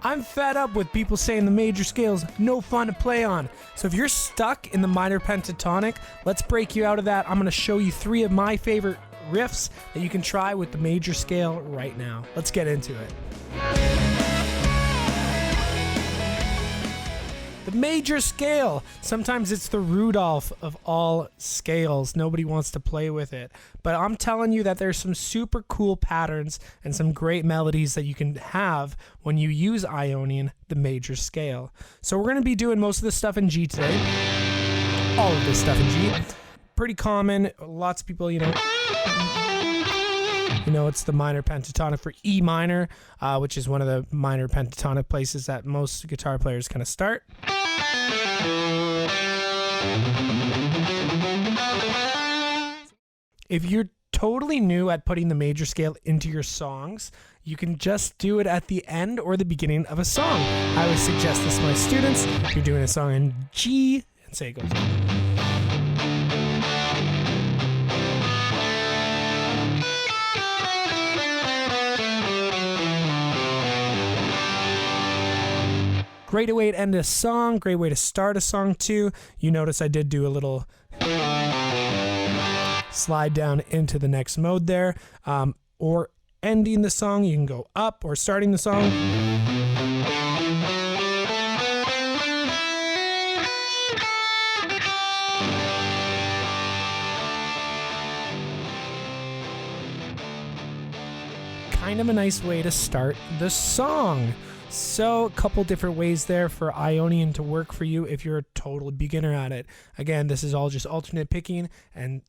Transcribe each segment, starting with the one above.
I'm fed up with people saying the major scale's no fun to play on. So if you're stuck in the minor pentatonic, let's break you out of that. I'm going to show you 3 of my favorite riffs that you can try with the major scale right now. Let's get into it. The major scale. Sometimes it's the Rudolph of all scales. Nobody wants to play with it. But I'm telling you that there's some super cool patterns and some great melodies that you can have when you use Ionian, the major scale. So we're going to be doing most of this stuff in G today. All of this stuff in G. Pretty common. Lots of people, you know, it's the minor pentatonic for E minor, which is one of the minor pentatonic places that most guitar players kind of start. If you're totally new at putting the major scale into your songs, you can just do it at the end or the beginning of a song. I always suggest this to my students. If you're doing a song in G, and say it goes. Great way to end a song, great way to start a song too. You notice I did do a little slide down into the next mode there. Or ending the song, you can go up, or starting the song. Kind of a nice way to start the song. So a couple different ways there for Ionian to work for you if you're a total beginner at it. Again, this is all just alternate picking and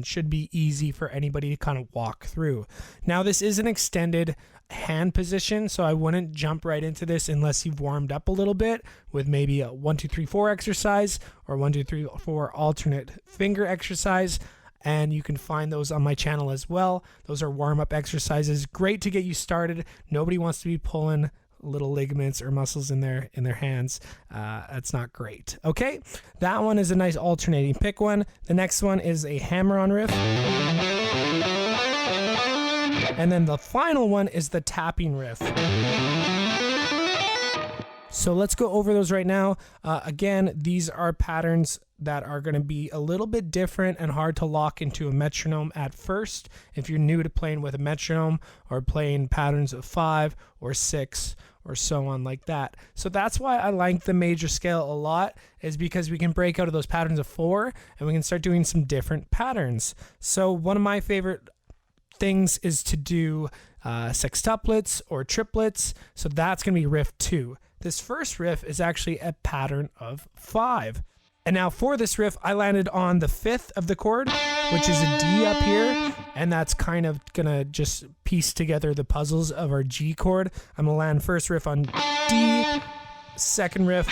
should be easy for anybody to kind of walk through. Now this is an extended hand position, so I wouldn't jump right into this unless you've warmed up a little bit with maybe a 1, 2, 3, 4 exercise or 1, 2, 3, 4 alternate finger exercise. And you can find those on my channel as well. Those are warm-up exercises. Great to get you started. Nobody wants to be pulling little ligaments or muscles in their hands. That's not great. Okay, that one is a nice alternating pick one. The next one is a hammer-on riff. And then the final one is the tapping riff. So let's go over those right now. Again, these are patterns that are going to be a little bit different and hard to lock into a metronome at first if you're new to playing with a metronome or playing patterns of 5 or 6 or so on like that. So that's why I like the major scale a lot, is because we can break out of those patterns of 4 and we can start doing some different patterns. So one of my favorite things is to do sextuplets or triplets. So that's going to be riff 2. This first riff is actually a pattern of 5. And now for this riff, I landed on the 5th of the chord, which is a D up here. And that's kind of going to just piece together the puzzles of our G chord. I'm going to land first riff on D, second riff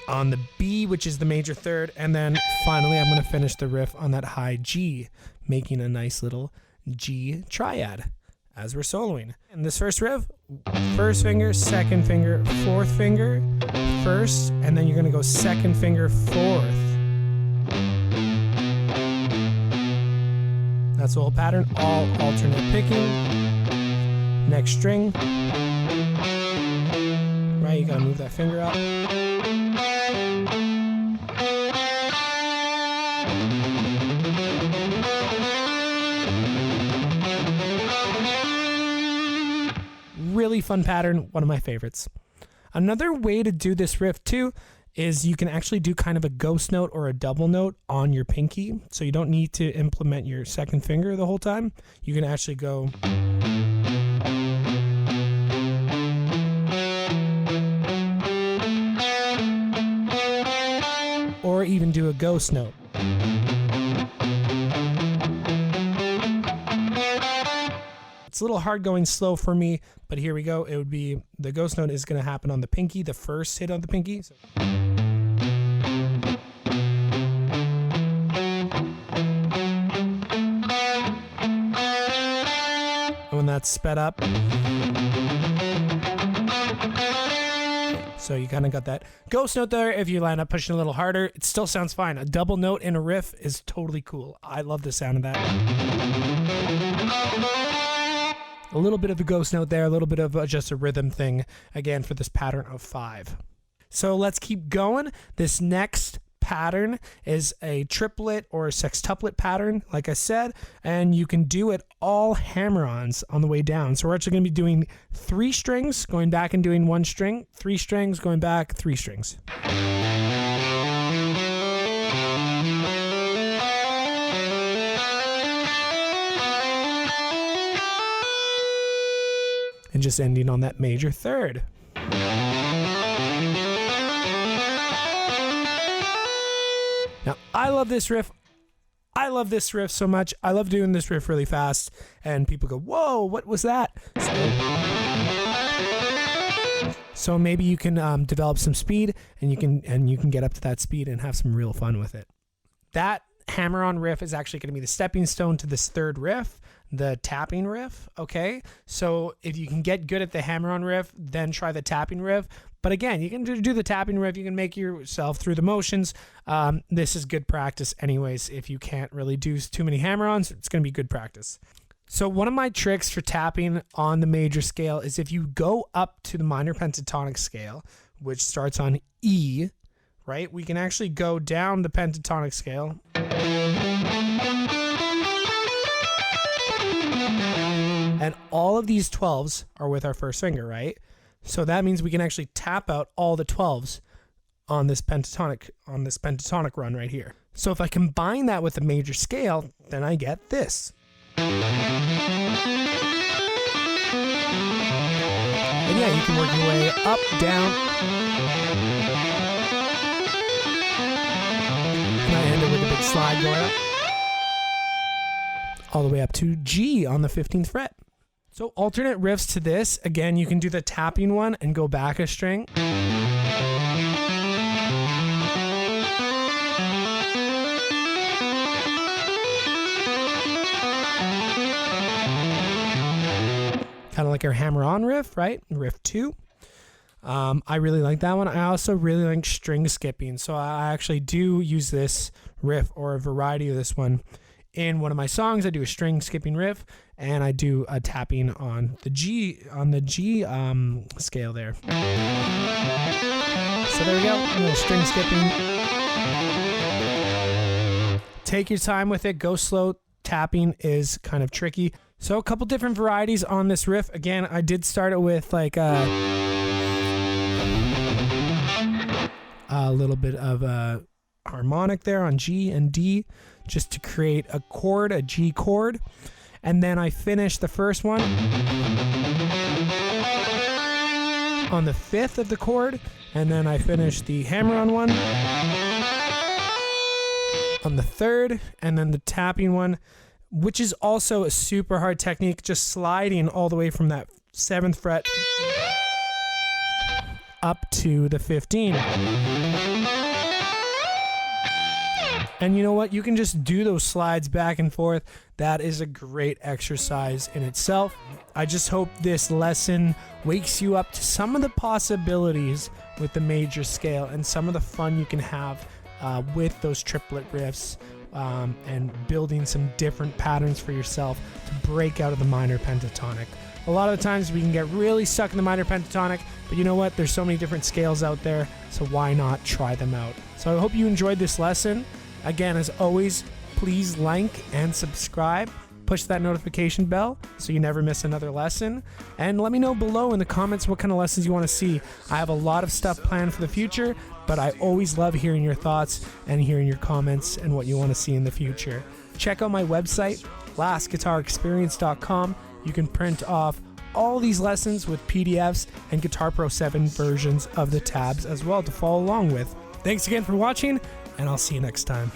on the B, which is the major 3rd. And then finally, I'm going to finish the riff on that high G, making a nice little G triad as we're soloing. And this first riff, first finger, second finger, fourth finger, first, and then you're going to go second finger, fourth. That's the whole pattern, all alternate picking. Next string. Right, you got to move that finger up. Really fun pattern, one of my favorites. Another way to do this riff too is you can actually do kind of a ghost note or a double note on your pinky. So you don't need to implement your second finger the whole time. You can actually go or even do a ghost note. It's a little hard going slow for me, but here we go. It would be, the ghost note is going to happen on the pinky, the first hit on the pinky. So. And when that's sped up, so you kind of got that ghost note there. If you line up pushing a little harder, it still sounds fine. A double note in a riff is totally cool. I love the sound of that. A little bit of a ghost note there, a little bit of just a rhythm thing, again, for this pattern of 5. So let's keep going. This next pattern is a triplet or a sextuplet pattern, like I said, and you can do it all hammer-ons on the way down. So we're actually going to be doing 3 strings, going back and doing 1 string, 3 strings, going back, 3 strings. And just ending on that major third. Now, I love this riff. I love this riff so much. I love doing this riff really fast, and people go, "Whoa, what was that?" So maybe you can develop some speed, and you can get up to that speed and have some real fun with it. That hammer-on riff is actually going to be the stepping stone to this third riff, the tapping riff. Okay, so if you can get good at the hammer-on riff, then try the tapping riff. But again, you can do the tapping riff. You can make yourself through the motions. This is good practice anyways. If you can't really do too many hammer-ons, it's going to be good practice. So one of my tricks for tapping on the major scale is if you go up to the minor pentatonic scale, which starts on E, right? We can actually go down the pentatonic scale. And all of these 12s are with our first finger, right? So that means we can actually tap out all the 12s on this pentatonic run right here. So if I combine that with the major scale, then I get this. And yeah, you can work your way up, down. And I end it with a big slide going up. All the way up to G on the 15th fret. So alternate riffs to this. Again, you can do the tapping one and go back a string. Kind of like our hammer-on riff, right? Riff 2. I really like that one. I also really like string skipping. So I actually do use this riff or a variety of this one. In one of my songs, I do a string skipping riff, and I do a tapping on the G scale there. So there we go, a little string skipping. Take your time with it, go slow. Tapping is kind of tricky. So a couple different varieties on this riff. Again, I did start it with like a little bit of a harmonic there on G and D, just to create a chord, a G chord. And then I finished the first one on the 5th of the chord, and then I finished the hammer-on one on the 3rd, and then the tapping one, which is also a super hard technique, just sliding all the way from that 7th fret up to the 15. And you know what? You can just do those slides back and forth. That is a great exercise in itself. I just hope this lesson wakes you up to some of the possibilities with the major scale and some of the fun you can have with those triplet riffs and building some different patterns for yourself to break out of the minor pentatonic. A lot of the times we can get really stuck in the minor pentatonic, but you know what? There's so many different scales out there, so why not try them out? So I hope you enjoyed this lesson. Again, as always, please like and subscribe. Push that notification bell so you never miss another lesson. And let me know below in the comments what kind of lessons you want to see. I have a lot of stuff planned for the future, but I always love hearing your thoughts and hearing your comments and what you want to see in the future. Check out my website, lastguitarexperience.com. You can print off all these lessons with PDFs and Guitar Pro 7 versions of the tabs as well to follow along with. Thanks again for watching, and I'll see you next time.